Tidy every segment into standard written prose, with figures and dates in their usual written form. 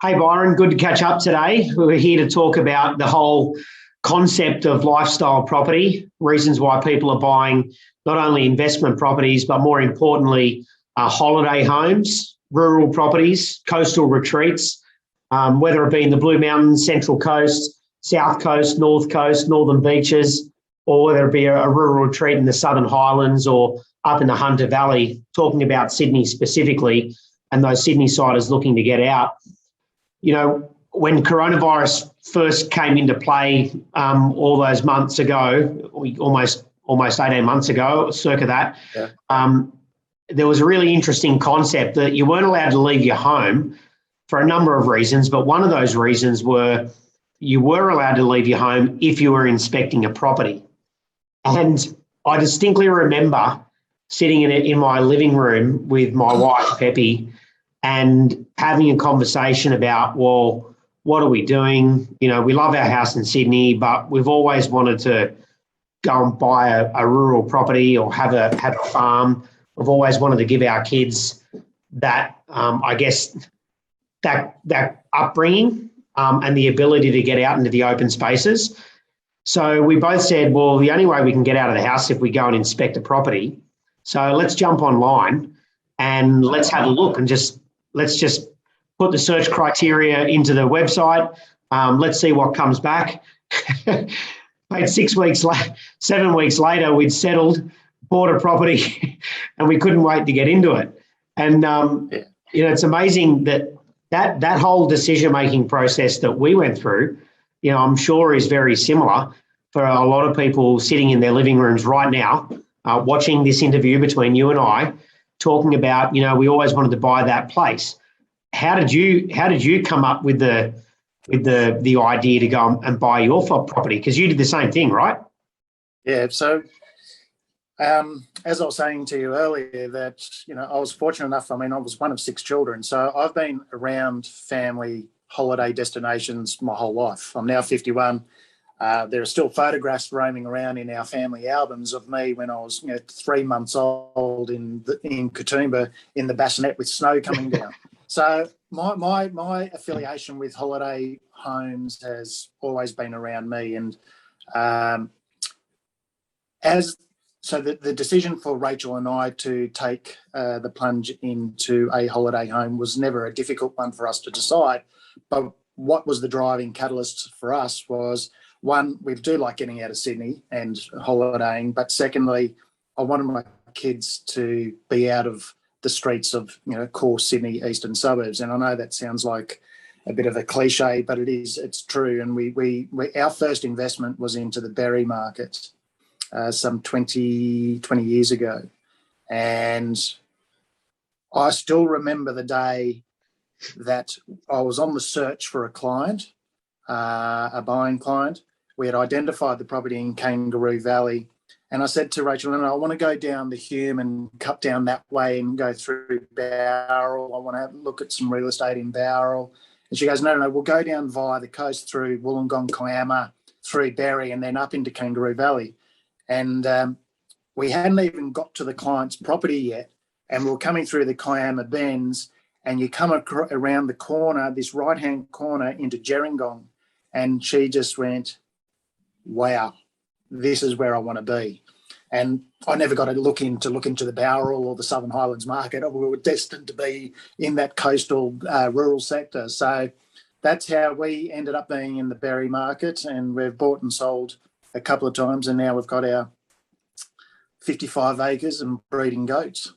Hey Byron, good to catch up today. We're here to talk about the whole concept of lifestyle property, reasons why people are buying not only investment properties, but more importantly, holiday homes, rural properties, coastal retreats, whether it be in the Blue Mountains, Central Coast, South Coast, Northern Beaches, or whether it be a rural retreat in the Southern Highlands or up in the Hunter Valley, talking about Sydney specifically and those Sydney-siders looking to get out. You know, when coronavirus first came into play all those months ago, almost 18 months ago, circa that, there was a really interesting concept that you weren't allowed to leave your home for a number of reasons, but one of those reasons were you were allowed to leave your home if you were inspecting a property. And I distinctly remember sitting in my living room with my wife, Peppy, and having a conversation about, well, what are we doing? You know, we love our house in Sydney, but we've always wanted to go and buy a rural property or have a farm. We've always wanted to give our kids that, that upbringing and the ability to get out into the open spaces. So we both said, well, the only way we can get out of the house is if we go and inspect a property. So let's jump online and let's have a look and let's just put the search criteria into the website. Let's see what comes back. Mate, 7 weeks later, we'd settled, bought a property, and we couldn't wait to get into it. And, you know, it's amazing that whole decision-making process that we went through, you know, I'm sure is very similar for a lot of people sitting in their living rooms right now, watching this interview between you and I, talking about, you know, we always wanted to buy that place. How did you come up with the idea to go and buy your property? Because you did the same thing, right? Yeah. So, as I was saying to you earlier, that, you know, I was fortunate enough. I mean, I was one of 6 children, so I've been around family holiday destinations my whole life. I'm now 51. There are still photographs roaming around in our family albums of me when I was, 3 months old in Katoomba in the bassinet with snow coming down. So my affiliation with holiday homes has always been around me. And the decision for Rachel and I to take the plunge into a holiday home was never a difficult one for us to decide. But what was the driving catalyst for us was, one, we do like getting out of Sydney and holidaying, but secondly, I wanted my kids to be out of the streets of, core Sydney eastern suburbs. And I know that sounds like a bit of a cliche, but it's true. And we our first investment was into the berry market some 20 years ago. And I still remember the day that I was on the search for a client, a buying client. We had identified the property in Kangaroo Valley. And I said to Rachel, I want to go down the Hume and cut down that way and go through Bowral. I want to have a look at some real estate in Bowral. And she goes, no, we'll go down via the coast through Wollongong, Kiama, through Berry, and then up into Kangaroo Valley. And we hadn't even got to the client's property yet. And we were coming through the Kiama Bends, and you come around the corner, this right-hand corner into Gerringong. And she just went, wow, this is where I want to be. And I never got to look into the Bowral or the Southern Highlands market. We were destined to be in that coastal rural sector. So that's how we ended up being in the berry market, and we've bought and sold a couple of times, and now we've got our 55 acres and breeding goats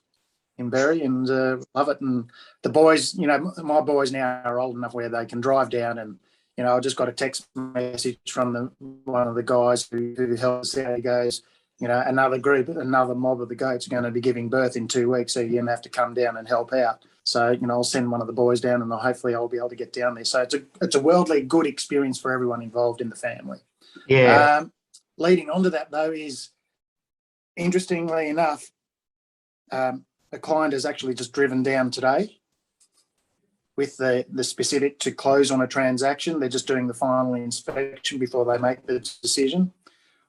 in Berry, and love it. And the boys, my boys now are old enough where they can drive down, and I just got a text message from one of the guys who helps out. He goes, another mob of the goats are going to be giving birth in 2 weeks, so you're going to have to come down and help out. So, I'll send one of the boys down, and hopefully I'll be able to get down there. So it's a worldly good experience for everyone involved in the family. Yeah. Leading on to that, though, is, interestingly enough, a client has actually just driven down today with the specific to close on a transaction. They're just doing the final inspection before they make the decision.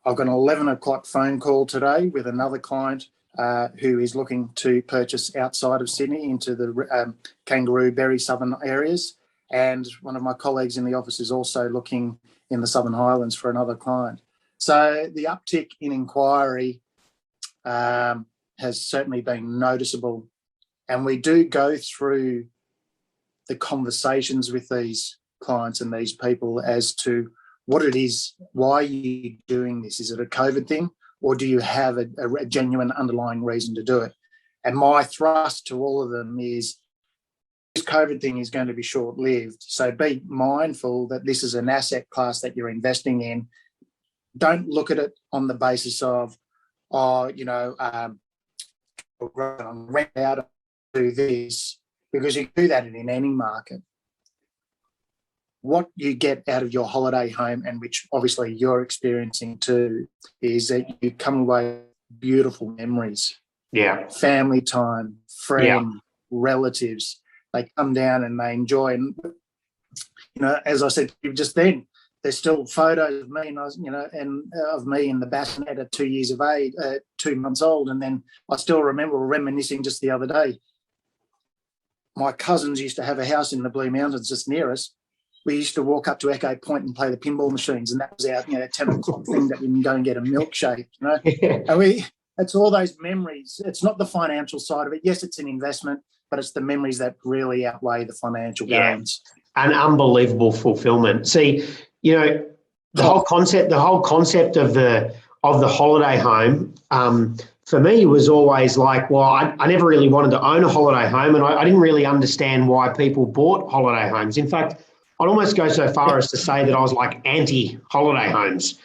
I've got an 11 o'clock phone call today with another client who is looking to purchase outside of Sydney into the Kangaroo, Berry, southern areas. And one of my colleagues in the office is also looking in the Southern Highlands for another client. So the uptick in inquiry has certainly been noticeable. And we do go through the conversations with these clients and these people as to what it is, why are you doing this? Is it a COVID thing, or do you have a genuine underlying reason to do it? And my thrust to all of them is this COVID thing is going to be short-lived. So be mindful that this is an asset class that you're investing in. Don't look at it on the basis of, rent out, do this, because you do that in any market. What you get out of your holiday home, and which obviously you're experiencing too, is that you come away with beautiful memories. Yeah. Family time, friends, relatives, they come down and they enjoy. And, as I said just then, there's still photos of me and of me in the bassinet at 2 years of age, 2 months old. And then I still remember reminiscing just the other day. My cousins used to have a house in the Blue Mountains just near us. We used to walk up to Echo Point and play the pinball machines, and that was our 10 o'clock thing that we can go and get a milkshake. And it's all those memories. It's not the financial side of it. Yes, it's an investment, but it's the memories that really outweigh the financial gains. An unbelievable fulfillment. See, the whole concept of the holiday home, for me was always like, well, I never really wanted to own a holiday home, and I didn't really understand why people bought holiday homes. In fact, I'd almost go so far as to say that I was like anti-holiday homes,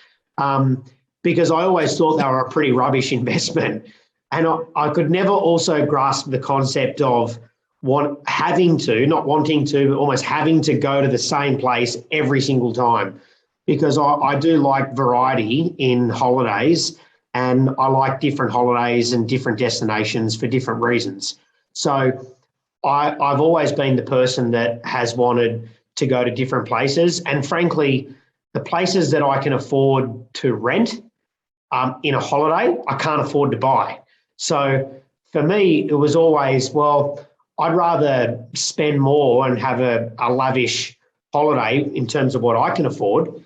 because I always thought they were a pretty rubbish investment. And I could never also grasp the concept of not wanting to, but almost having to go to the same place every single time, because I do like variety in holidays, and I like different holidays and different destinations for different reasons. So I've always been the person that has wanted to go to different places. And frankly, the places that I can afford to rent in a holiday, I can't afford to buy. So for me, it was always, well, I'd rather spend more and have a lavish holiday in terms of what I can afford,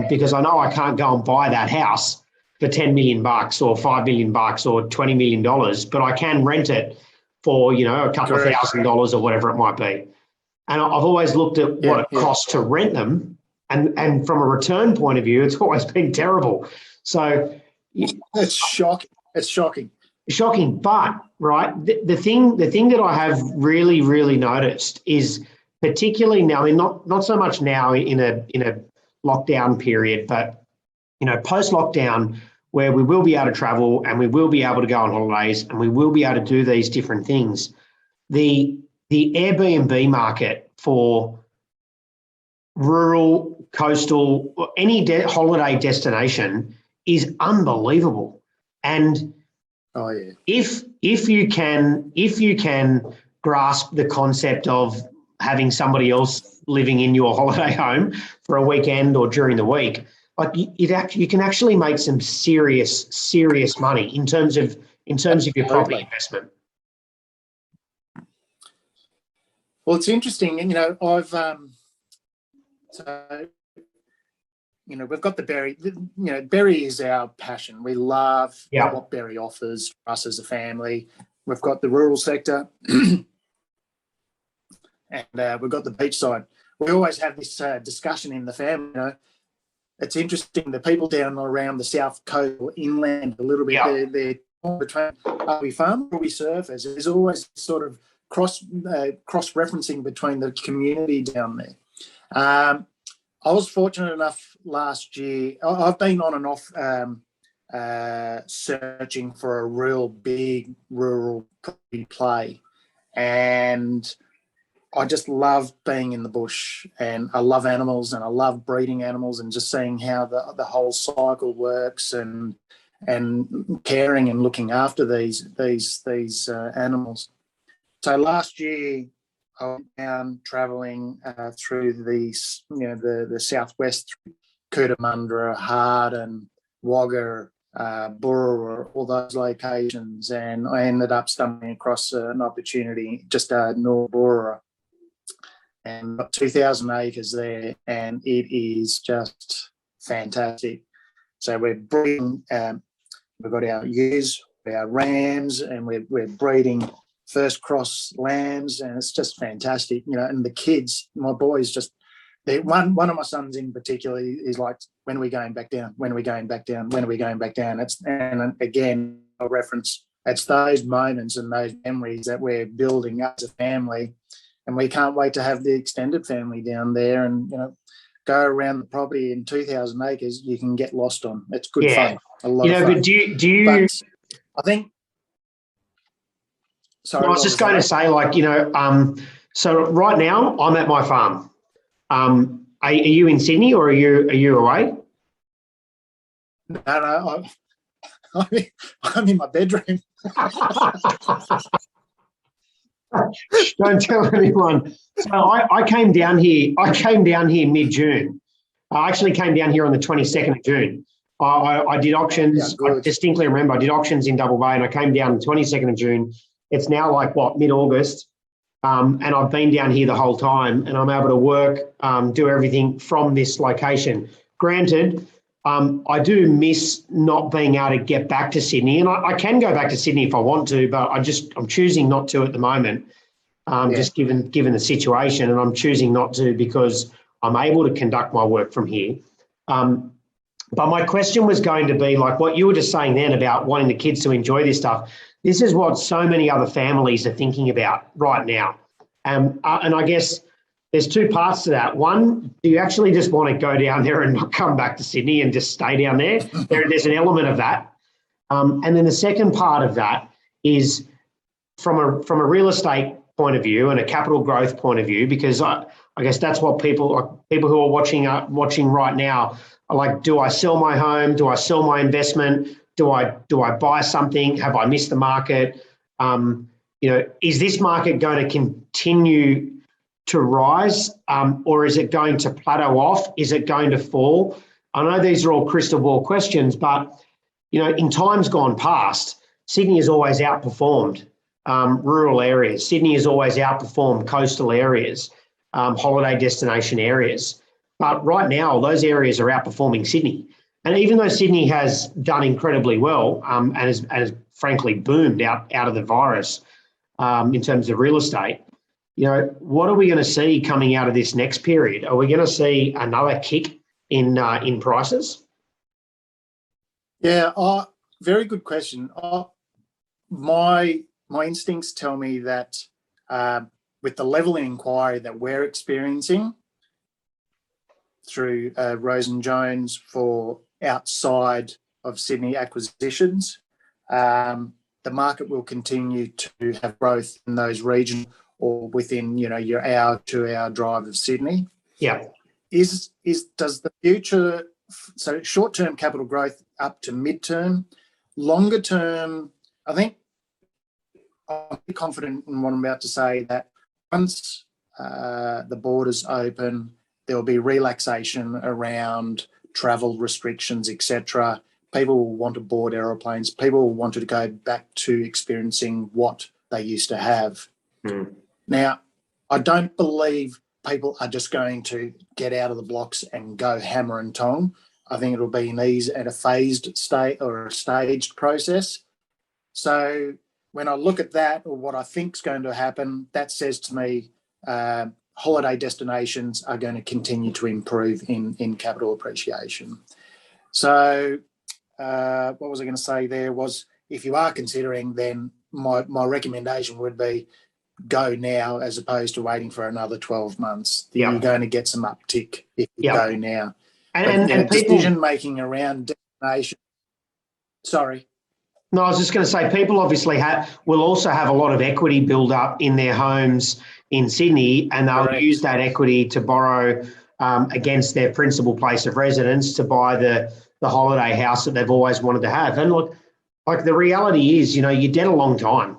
because I know I can't go and buy that house for $10 million or $5 million or $20 million, but I can rent it for, a couple of $1,000 or whatever it might be. And I've always looked at what it costs to rent them. And from a return point of view, it's always been terrible. So it's shocking. It's shocking. Shocking. But, right, the thing that I have really, really noticed is, particularly now, I mean, not so much now in a lockdown period, but, post-lockdown, where we will be able to travel and we will be able to go on holidays and we will be able to do these different things. The Airbnb market for rural, coastal, any holiday destination is unbelievable. And if you can grasp the concept of having somebody else living in your holiday home for a weekend or during the week, like you can actually make some serious money in terms of your property investment. Well, it's interesting, and we've got the berry. Berry is our passion. We love what berry offers for us as a family. We've got the rural sector, and we've got the beach side. We always have this discussion in the family. It's interesting. The people down around the south coast or inland a little bit, they're between, are we farm or are we surfers? There's always sort of cross-referencing between the community down there. I was fortunate enough last year. I've been on and off searching for a real big rural property play, and I just love being in the bush, and I love animals, and I love breeding animals, and just seeing how the whole cycle works, and caring and looking after these animals. So last year, I went down travelling through the southwest, Cootamundra, Harden, Wagga, Burra, all those locations, and I ended up stumbling across an opportunity just north of Burra. and got 2,000 acres there, and it is just fantastic. So we're breeding, we've got our ewes, our rams, and we're breeding first cross lambs, and it's just fantastic, you know. And the kids, my boys, just one of my sons in particular is like, when are we going back down? When are we going back down? When are we going back down? And again, I'll reference, it's those moments and those memories that we're building as a family, and we can't wait to have the extended family down there and, you know, go around the property in 2,000 acres. You can get lost on. It's good fun. A lot of fun. But do you? But I think. Sorry, I was just going to say, like, you know, so right now I'm at my farm. Are you in Sydney or are you away? No, I'm in my bedroom. Don't tell anyone. So I came down here. Mid-June. I actually came down here on the 22nd of June. I did auctions. Yeah, I distinctly remember I did auctions in Double Bay, and I came down on the 22nd of June. It's now like mid-August, and I've been down here the whole time, and I'm able to work, do everything from this location. Granted, I do miss not being able to get back to Sydney, and I can go back to Sydney if I want to, but I'm choosing not to at the moment, just given the situation, and I'm choosing not to because I'm able to conduct my work from here. But my question was going to be like what you were just saying then about wanting the kids to enjoy this stuff. This is what so many other families are thinking about right now. And I guess there's two parts to that. One, do you actually just want to go down there and not come back to Sydney and just stay down there? There's an element of that. And then the second part of that is from a real estate point of view and a capital growth point of view, because I guess that's what people who are watching right now are like, do I sell my home? Do I sell my investment? Do I buy something? Have I missed the market? You know, is this market going to continue to rise, or is it going to plateau off? Is it going to fall? I know these are all crystal ball questions, but you know, in times gone past, Sydney has always outperformed rural areas. Sydney has always outperformed coastal areas, holiday destination areas. But right now, those areas are outperforming Sydney. And even though Sydney has done incredibly well and has frankly boomed out of the virus in terms of real estate, you know, what are we going to see coming out of this next period? Are we going to see another kick in prices? Yeah, very good question. My instincts tell me that with the level of inquiry that we're experiencing through Rose and Jones for outside of Sydney acquisitions, the market will continue to have growth in those regions or within, you know, your hour, 2 hour drive of Sydney. Yeah. Does the future, so short-term capital growth up to mid-term, longer term, I think I'm confident in what I'm about to say, that once the borders open, there will be relaxation around travel restrictions, etc. People will want to board aeroplanes. People will want to go back to experiencing what they used to have. Mm. Now, I don't believe people are just going to get out of the blocks and go hammer and tong. I think it'll be a phased state or a staged process. So when I look at that, or what I think is going to happen, that says to me holiday destinations are going to continue to improve in capital appreciation. So what was I going to say there was, if you are considering, then my recommendation would be go now as opposed to waiting for another 12 months. Yeah. You're going to get some uptick if you go now. And decision making around destination. Sorry. No, I was just going to say, people obviously will also have a lot of equity build up in their homes in Sydney, and they'll use that equity to borrow against their principal place of residence to buy the holiday house that they've always wanted to have. And look, like the reality is, you know, you're dead a long time.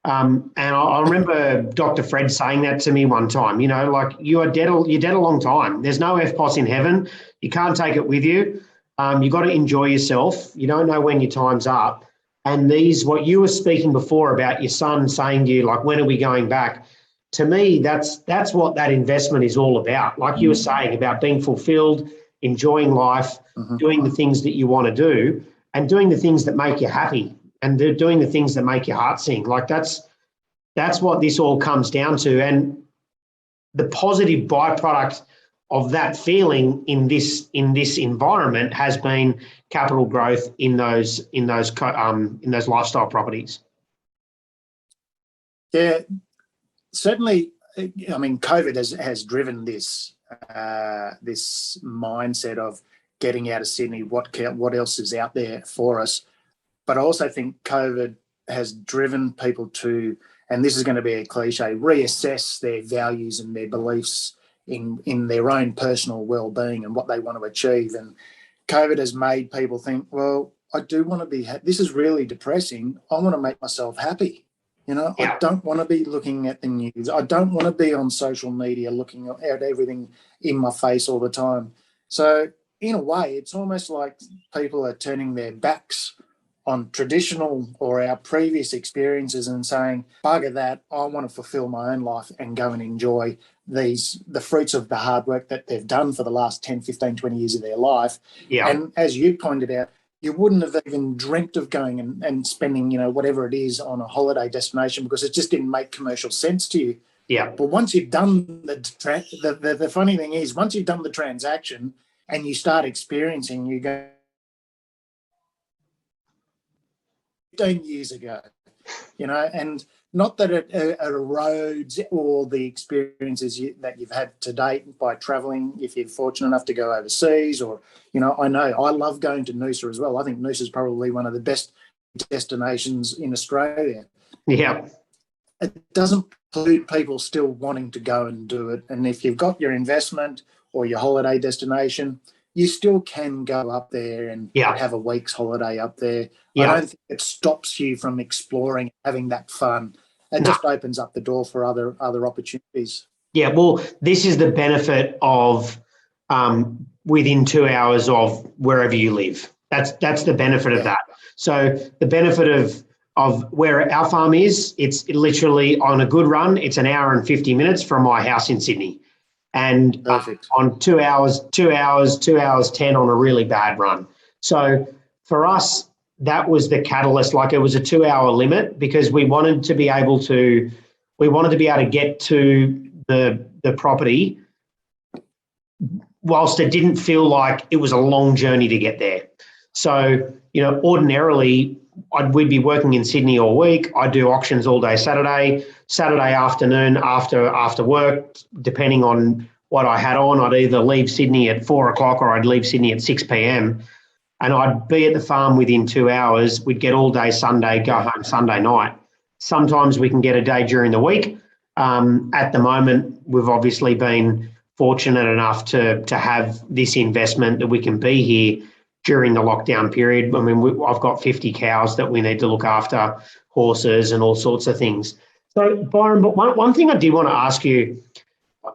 And I remember Dr. Fred saying that to me one time, you know, like you're dead a long time. There's no FPOS in heaven. You can't take it with you. You've got to enjoy yourself. You don't know when your time's up. And what you were speaking before about your son saying to you, like, when are we going back? to me, that's what that investment is all about. Like you were saying, about being fulfilled, enjoying life, doing the things that you want to do, and doing the things that make you happy, and doing the things that make your heart sing. Like that's what this all comes down to. And the positive byproduct of that feeling in this environment has been capital growth in those lifestyle properties. Yeah, certainly. I mean, COVID has driven this this mindset of getting out of Sydney. What else is out there for us? But I also think COVID has driven people to, and this is going to be a cliche, reassess their values and their beliefs in their own personal well-being and what they want to achieve. And COVID has made people think, well, I do want to be this is really depressing. I want to make myself happy. You know, yeah. I don't want to be looking at the news. I don't want to be on social media looking at everything in my face all the time. So in a way, it's almost like people are turning their backs on traditional or our previous experiences and saying, bugger that, I want to fulfill my own life and go and enjoy the fruits of the hard work that they've done for the last 10, 15, 20 years of their life. Yeah. And as you pointed out, you wouldn't have even dreamt of going and spending, you know, whatever it is on a holiday destination because it just didn't make commercial sense to you. Yeah. But once you've done the funny thing is, once you've done the transaction and you start experiencing, you go 15 years ago, you know, and not that it erodes all the experiences that you've had to date by travelling, if you're fortunate enough to go overseas or, you know I love going to Noosa as well. I think Noosa is probably one of the best destinations in Australia. Yeah. It doesn't preclude people still wanting to go and do it. And if you've got your investment or your holiday destination, you still can go up there and have a week's holiday up there. Yeah. I don't think it stops you from exploring, having that fun. It just opens up the door for other opportunities. Yeah, well, this is the benefit of within 2 hours of wherever you live. That's the benefit of that. So the benefit of where our farm is, it's literally on a good run, it's an hour and 50 minutes from my house in Sydney. And on 2 hours 10 on a really bad run. So for us, that was the catalyst. Like it was a 2 hour limit because we wanted to be able to get to the property whilst it didn't feel like it was a long journey to get there. So, you know, ordinarily we'd be working in Sydney all week. I'd do auctions all day Saturday afternoon after work, depending on what I had on. I'd either leave Sydney at 4 o'clock or I'd leave Sydney at 6 p.m. And I'd be at the farm within 2 hours. We'd get all day Sunday, go home Sunday night. Sometimes we can get a day during the week. At the moment, we've obviously been fortunate enough to have this investment that we can be here during the lockdown period. I mean, I've got 50 cows that we need to look after, horses and all sorts of things. So, Byron, but one thing I did want to ask you,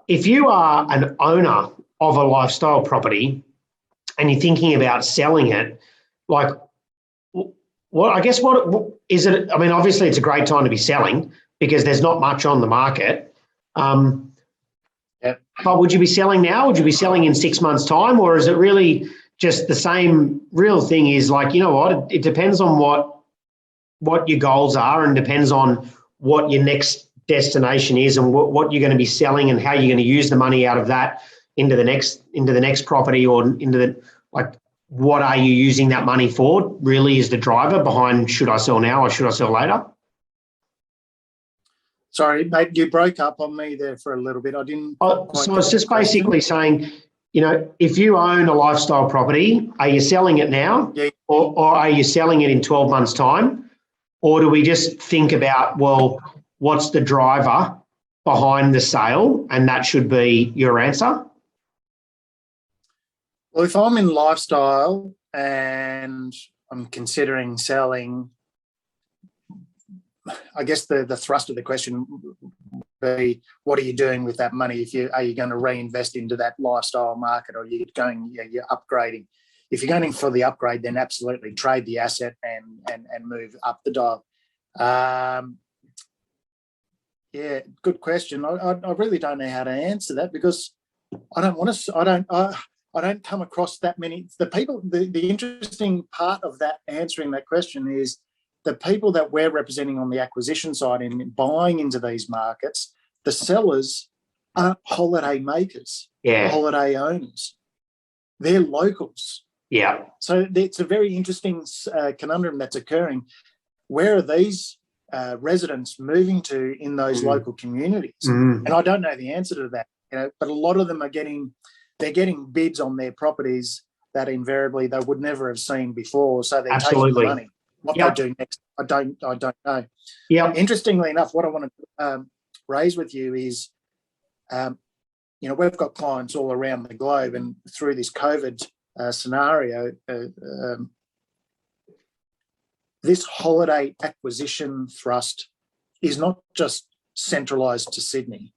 if you are an owner of a lifestyle property and you're thinking about selling it, like, what is it? I mean, obviously it's a great time to be selling because there's not much on the market. But would you be selling now? Would you be selling in 6 months' time? Or is it really just the same? Real thing is like, you know what, it depends on what your goals are and depends on what your next destination is and what you're going to be selling and how you're going to use the money out of that into the next property or into the, like, what are you using that money for really is the driver behind should I sell now or should I sell later? Sorry, mate, you broke up on me there for a little bit. I didn't. So I was just basically saying, you know, if you own a lifestyle property, are you selling it now or are you selling it in 12 months' time? Or do we just think about, well, what's the driver behind the sale? And that should be your answer. Well, if I'm in lifestyle and I'm considering selling, I guess the thrust of the question would be, what are you doing with that money? Are you going to reinvest into that lifestyle market, or are you you're upgrading? If you're going for the upgrade, then absolutely trade the asset and move up the dial. Yeah, good question. I really don't know how to answer that, because I don't want to. I don't come across that many. The people. The interesting part of that, answering that question, is the people that we're representing on the acquisition side and buying into these markets. The sellers aren't holiday makers, holiday owners. They're locals. Yeah. So it's a very interesting conundrum that's occurring. Where are these residents moving to in those local communities? And I don't know the answer to that, but a lot of them are getting bids on their properties that invariably they would never have seen before. So they're taking the money. What they do next, I don't know. Yeah. Interestingly enough, what I want to raise with you is, we've got clients all around the globe, and through this COVID scenario, this holiday acquisition thrust is not just centralised to Sydney.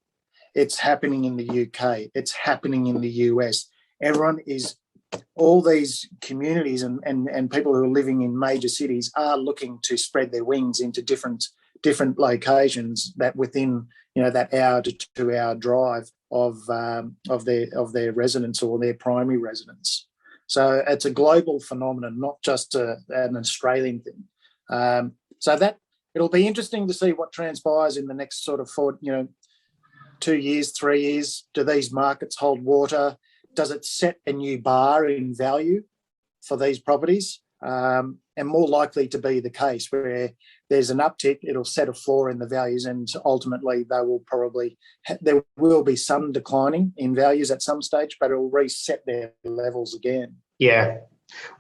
It's happening in the UK. It's happening in the US. All these communities and people who are living in major cities are looking to spread their wings into different locations that within that hour to 2 hour drive of their residence or their primary residence. So it's a global phenomenon, not just an Australian thing. So that it'll be interesting to see what transpires in the next sort of 2 years, 3 years. Do these markets hold water? Does it set a new bar in value for these properties? And more likely to be the case where there's an uptick, it'll set a floor in the values, and ultimately there will be some declining in values at some stage, but it'll reset their levels again. Yeah.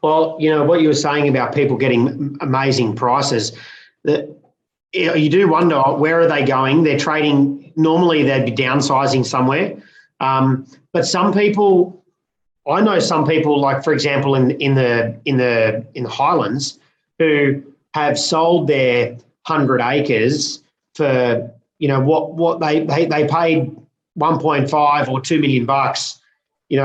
Well, what you were saying about people getting amazing prices, that you do wonder, where are they going? They're trading. Normally they'd be downsizing somewhere. But some people, I know some people, like for example in the Highlands, who have sold their 100 acres for what they paid 1.5 or $2 million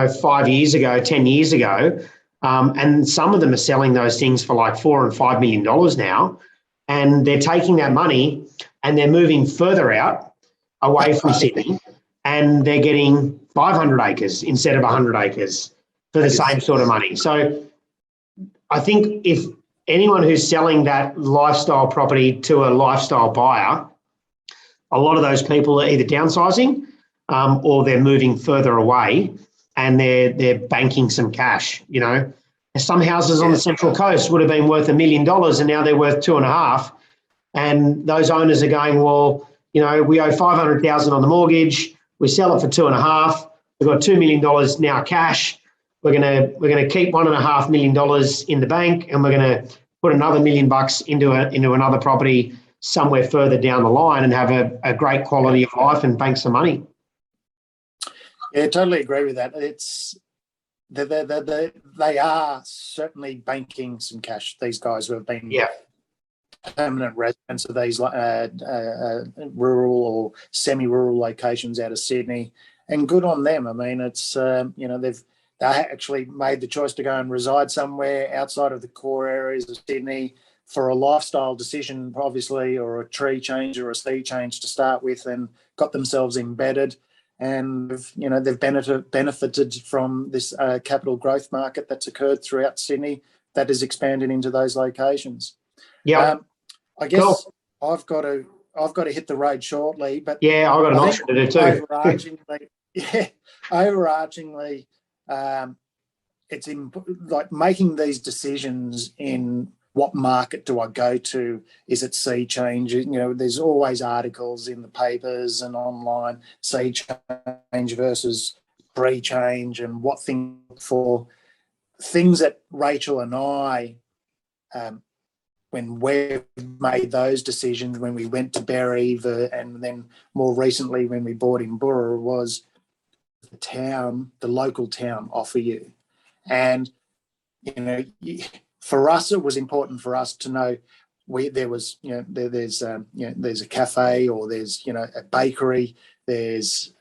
5 years ago, 10 years ago, and some of them are selling those things for like $4 and $5 million now, and they're taking that money and they're moving further out away from Sydney, and they're getting 500 acres instead of 100 acres for the same sort of money. So I think if anyone who's selling that lifestyle property to a lifestyle buyer, a lot of those people are either downsizing or they're moving further away, and they're banking some cash. Some houses on the Central Coast would have been worth $1 million, and now they're worth 2.5. And those owners are going, well, we owe $500,000 on the mortgage. We sell it for 2.5. We've got $2 million now cash. We're gonna keep $1.5 million in the bank, and we're gonna put another $1 million into another property somewhere further down the line and have a great quality of life and bank some money. Yeah, totally agree with that. They are certainly banking some cash. These guys who have been permanent residents of these rural or semi-rural locations out of Sydney, and good on them. I mean, it's they actually made the choice to go and reside somewhere outside of the core areas of Sydney for a lifestyle decision, obviously, or a tree change or a sea change to start with, and got themselves embedded. And they've benefited from this capital growth market that's occurred throughout Sydney that has expanded into those locations. Yeah, I guess cool. I've got to hit the road shortly, but I've got an option to do too. Overarchingly, it's like making these decisions in what market do I go to? Is it sea change? There's always articles in the papers and online, sea change versus pre-change, and what thing for things that Rachel and I, when we've made those decisions, when we went to Berry, and then more recently when we bought in Burra, was the local town offer you. And, for us, it was important for us to know there's a cafe, or there's, a bakery, there's,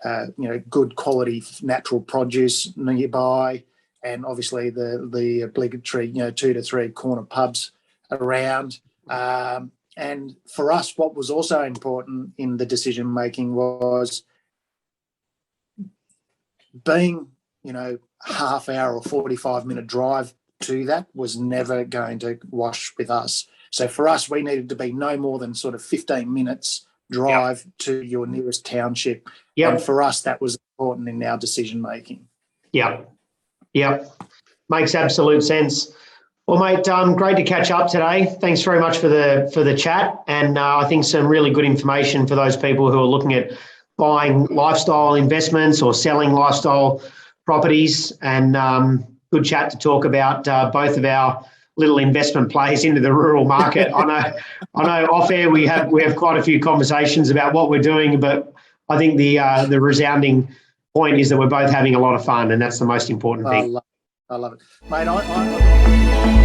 good quality natural produce nearby, and obviously the obligatory, 2 to 3 corner pubs around. And And for us, what was also important in the decision making was being, half hour or 45-minute drive to that was never going to wash with us. So for us, we needed to be no more than sort of 15 minutes drive to your nearest township. Yep. And for us, that was important in our decision making. Yep. Makes absolute sense. Well, mate, great to catch up today. Thanks very much for the chat, and I think some really good information for those people who are looking at buying lifestyle investments or selling lifestyle properties, and good chat to talk about both of our little investment plays into the rural market. I know off air we have quite a few conversations about what we're doing, but I think the resounding point is that we're both having a lot of fun, and that's the most important thing. I love it, mate.